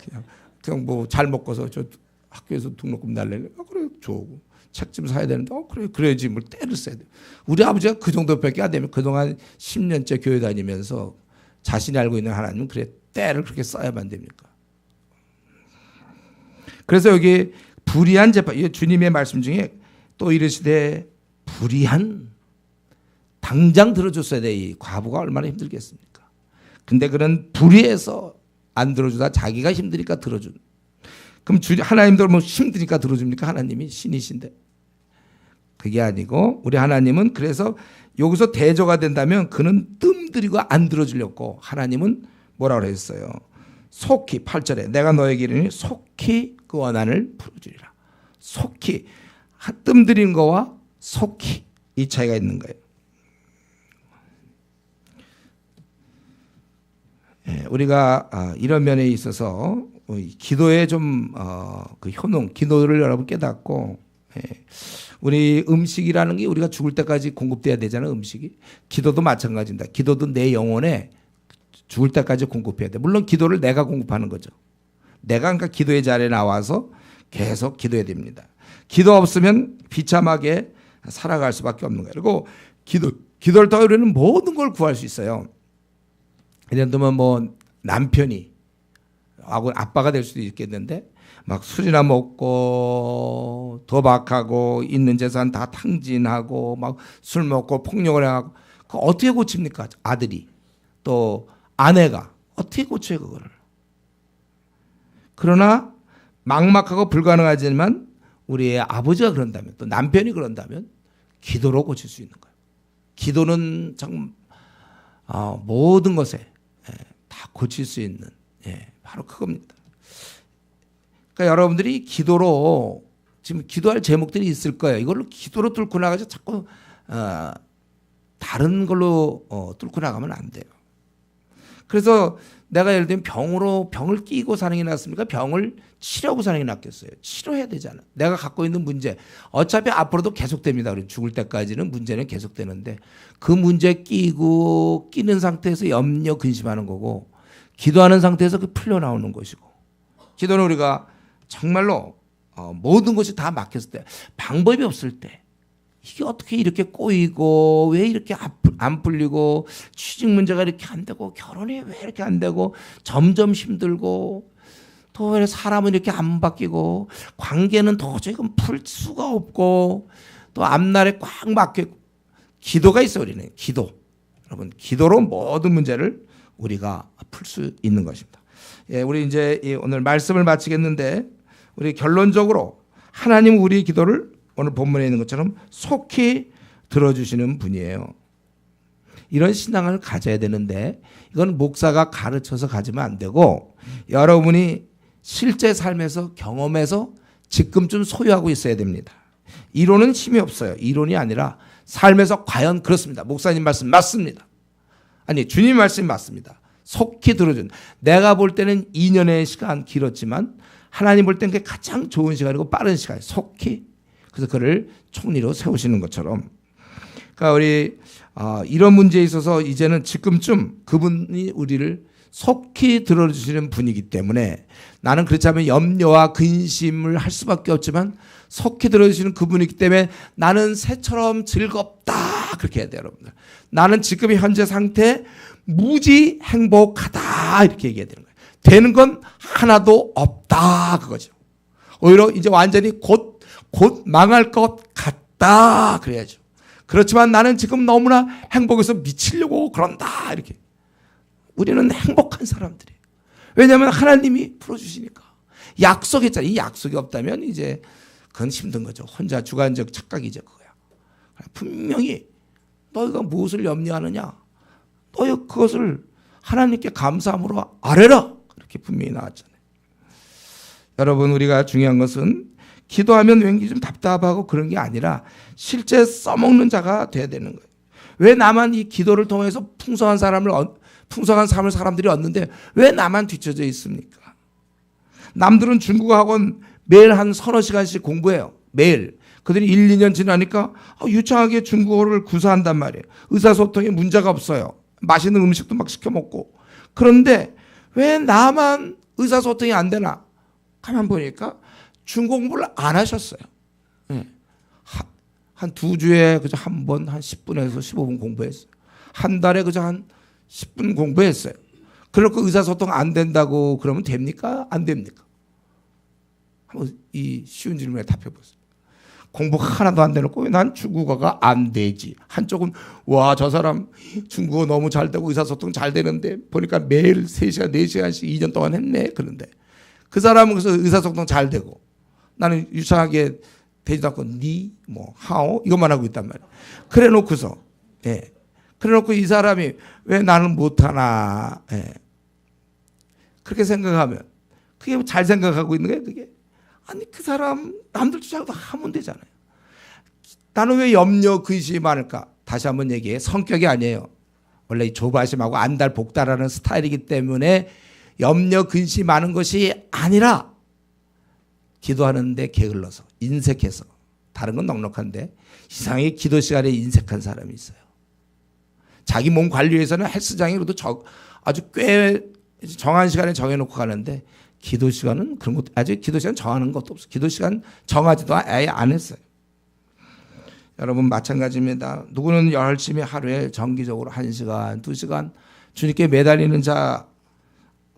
그냥 뭐 잘 먹고서 저 학교에서 등록금 달래 그래 줘고 책 좀 사야 되는데 그래 그래야지 뭘 때를 써야 돼. 우리 아버지가 그 정도밖에 안 되면 그동안 10년째 교회 다니면서 자신이 알고 있는 하나님은 그래 때를 그렇게 써야만 됩니까? 그래서 여기 불의한 재판 주님의 말씀 중에 또 이르시되 불의한 당장 들어줬어야 돼. 이 과부가 얼마나 힘들겠습니까? 근데 그런 불의해서 안 들어주다 자기가 힘드니까 들어준. 그럼 하나님도 뭐 힘드니까 들어줍니까? 하나님이 신이신데. 그게 아니고 우리 하나님은 그래서 여기서 대조가 된다면 그는 뜸들이고 안 들어주려고 하나님은 뭐라고 했어요? 속히 8절에 내가 너에게 이르니 속히 그 원한을 풀어주리라. 속히 뜸들인 거와 속히 이 차이가 있는 거예요. 우리가 이런 면에 있어서 기도에 좀 그 효능, 기도를 여러분 깨닫고 우리 음식이라는 게 우리가 죽을 때까지 공급돼야 되잖아요. 음식이. 기도도 마찬가지입니다. 기도도 내 영혼에 죽을 때까지 공급해야 돼. 물론 기도를 내가 공급하는 거죠. 내가 그러니까 기도의 자리에 나와서 계속 기도해야 됩니다. 기도 없으면 비참하게 살아갈 수밖에 없는 거예요. 그리고 기도를 통해 우리는 모든 걸 구할 수 있어요. 예를 들면 뭐 남편이 아빠가 될 수도 있겠는데 막 술이나 먹고 도박하고 있는 재산 다 탕진하고 막 술 먹고 폭력을 하고 그 어떻게 고칩니까? 아들이 또 아내가 어떻게 고쳐요 그거를? 그러나 막막하고 불가능하지만 우리의 아버지가 그런다면 또 남편이 그런다면 기도로 고칠 수 있는 거예요. 기도는 참 모든 것에 다 고칠 수 있는 바로 그겁니다. 그러니까 여러분들이 기도로 지금 기도할 제목들이 있을 거예요. 이걸로 기도로 뚫고 나가서 자꾸 다른 걸로 뚫고 나가면 안 돼요. 그래서 내가 예를 들면 병을 끼고 사는 게 낫습니까? 병을 치료하고 사는 게 낫겠어요? 치료해야 되잖아. 내가 갖고 있는 문제 어차피 앞으로도 계속됩니다. 죽을 때까지는 문제는 계속되는데 그 문제 끼는 상태에서 염려 근심하는 거고 기도하는 상태에서 그 풀려 나오는 것이고 기도는 우리가 정말로 모든 것이 다 막혔을 때 방법이 없을 때 이게 어떻게 이렇게 꼬이고 왜 이렇게 안 풀리고 취직 문제가 이렇게 안 되고 결혼이 왜 이렇게 안 되고 점점 힘들고 또 왜 사람은 이렇게 안 바뀌고 관계는 도저히 풀 수가 없고 또 앞날에 꽉 막혀 기도가 있어 우리는 기도 여러분 기도로 모든 문제를 우리가 풀 수 있는 것입니다. 예, 우리 이제 오늘 말씀을 마치겠는데 우리 결론적으로 하나님 우리 기도를 오늘 본문에 있는 것처럼 속히 들어주시는 분이에요. 이런 신앙을 가져야 되는데 이건 목사가 가르쳐서 가지면 안 되고 여러분이 실제 삶에서 경험해서 지금쯤 소유하고 있어야 됩니다. 이론은 힘이 없어요. 이론이 아니라 삶에서 과연 그렇습니다. 목사님 말씀 맞습니다. 아니 주님 말씀이 맞습니다. 속히 들어준 내가 볼 때는 2년의 시간 길었지만 하나님 볼 때는 그게 가장 좋은 시간이고 빠른 시간 속히 그래서 그를 총리로 세우시는 것처럼 그러니까 우리 이런 문제에 있어서 이제는 지금쯤 그분이 우리를 속히 들어주시는 분이기 때문에 나는 그렇지 않으면 염려와 근심을 할 수밖에 없지만 속히 들어주시는 그분이기 때문에 나는 새처럼 즐겁다 그렇게 해야 돼요 여러분들. 나는 지금의 현재 상태 무지 행복하다 이렇게 얘기해야 되는 거예요. 되는 건 하나도 없다 그거죠. 오히려 이제 완전히 곧 망할 것 같다 그래야죠. 그렇지만 나는 지금 너무나 행복해서 미치려고 그런다 이렇게. 우리는 행복한 사람들이에요. 왜냐하면 하나님이 풀어주시니까. 약속했잖아요. 이 약속이 없다면 이제 그건 힘든 거죠. 혼자 주관적 착각이죠 그거야. 분명히 너희가 무엇을 염려하느냐 너희 그것을 하나님께 감사함으로 아뢰라 이렇게 분명히 나왔잖아요. 여러분 우리가 중요한 것은 기도하면 왠지 좀 답답하고 그런 게 아니라 실제 써먹는 자가 돼야 되는 거예요. 왜 나만 이 기도를 통해서 풍성한 삶을 사람들이 얻는데 왜 나만 뒤쳐져 있습니까? 남들은 중국어 학원 매일 한 서너 시간씩 공부해요. 매일. 그들이 1, 2년 지나니까 유창하게 중국어를 구사한단 말이에요. 의사소통에 문제가 없어요. 맛있는 음식도 막 시켜 먹고. 그런데 왜 나만 의사소통이 안 되나? 가만 보니까 중국어 공부를 안 하셨어요. 네. 한 2주에 그저 한 번 한 10분에서 15분 공부했어요. 한 달에 그저 한 10분 공부했어요. 그렇고 의사소통 안 된다고 그러면 됩니까? 안 됩니까? 한번 이 쉬운 질문에 답해 보세요. 공부 하나도 안 되놓고 난 중국어가 안 되지. 한쪽은 와, 저 사람 중국어 너무 잘 되고 의사소통 잘 되는데 보니까 매일 3시간, 4시간씩 2년 동안 했네. 그런데 그 사람은 그래서 의사소통 잘 되고 나는 유창하게 되지도 않고 니, 뭐, 하오 이것만 하고 있단 말이야. 그래 놓고서 예. 그래 놓고 이 사람이 왜 나는 못하나 예. 그렇게 생각하면 그게 잘 생각하고 있는 거예요. 그게 아니 그 사람 남들 쫓아가도 하면 되잖아요. 나는 왜 염려 근심이 많을까? 다시 한번 얘기해. 성격이 아니에요. 원래 이 조바심하고 안달복달하는 스타일이기 때문에 염려 근심이 많은 것이 아니라 기도하는데 게을러서 인색해서 다른 건 넉넉한데 이상하게 기도 시간에 인색한 사람이 있어요. 자기 몸 관리 위해서는 헬스장에 그래도 아주 꽤 정한 시간에 정해놓고 가는데 기도 시간은 그런 것도 아직 기도 시간 정하는 것도 없어. 기도 시간 정하지도 아예 안 했어요. 여러분 마찬가지입니다. 누구는 열심히 하루에 정기적으로 1시간, 2시간 주님께 매달리는 자,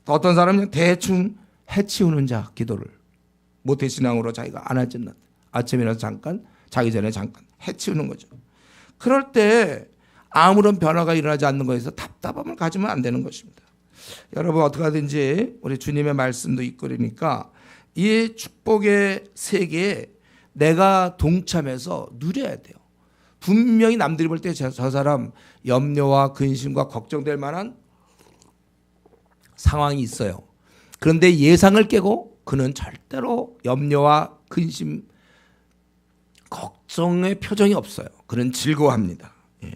어떤 사람은 대충 해치우는 자 기도를 모태신앙으로 자기가 안 하지는 아침이라도 잠깐 자기 전에 잠깐 해치우는 거죠. 그럴 때 아무런 변화가 일어나지 않는 것에서 답답함을 가지면 안 되는 것입니다. 여러분 어떻게 하든지 우리 주님의 말씀도 있고 그러니까 이 축복의 세계에 내가 동참해서 누려야 돼요. 분명히 남들이 볼 때 저 사람 염려와 근심과 걱정될 만한 상황이 있어요. 그런데 예상을 깨고 그는 절대로 염려와 근심, 걱정의 표정이 없어요. 그는 즐거워합니다. 예.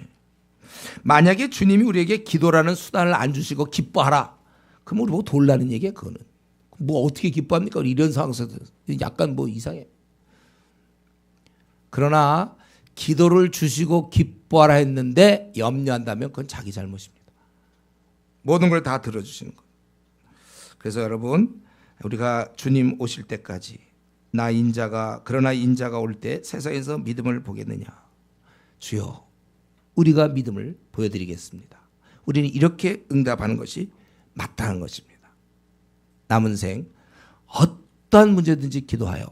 만약에 주님이 우리에게 기도라는 수단을 안 주시고 기뻐하라. 그럼 우리 보고 돌라는 얘기야 그거는. 뭐 어떻게 기뻐합니까? 이런 상황에서 약간 뭐 이상해. 그러나 기도를 주시고 기뻐하라 했는데 염려한다면 그건 자기 잘못입니다. 모든 걸 다 들어주시는 거예요. 그래서 여러분 우리가 주님 오실 때까지 그러나 인자가 올 때 세상에서 믿음을 보겠느냐. 주여 우리가 믿음을 보여드리겠습니다. 우리는 이렇게 응답하는 것이 마땅한 것입니다. 남은 생 어떠한 문제든지 기도하여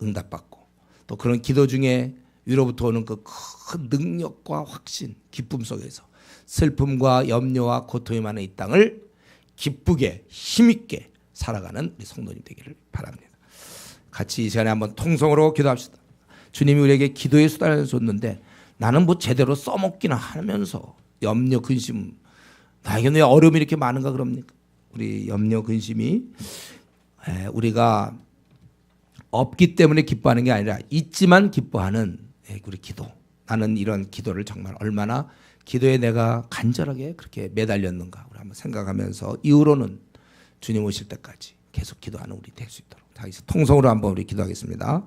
응답받고 또 그런 기도 중에 위로부터 오는 그 큰 능력과 확신, 기쁨 속에서 슬픔과 염려와 고통이 많은 이 땅을 기쁘게 힘있게 살아가는 우리 성도님 되기를 바랍니다. 같이 이 시간에 한번 통성으로 기도합시다. 주님이 우리에게 기도의 수단을 줬는데 나는 뭐 제대로 써먹기나 하면서 염려 근심 나에게 왜 어려움이 이렇게 많은가 그럽니까? 우리 염려 근심이 우리가 없기 때문에 기뻐하는 게 아니라 있지만 기뻐하는 우리 기도. 나는 이런 기도를 정말 얼마나 기도에 내가 간절하게 그렇게 매달렸는가 우리 한번 생각하면서 이후로는 주님 오실 때까지 계속 기도하는 우리 될 수 있도록. 다 통성으로 한번 우리 기도하겠습니다.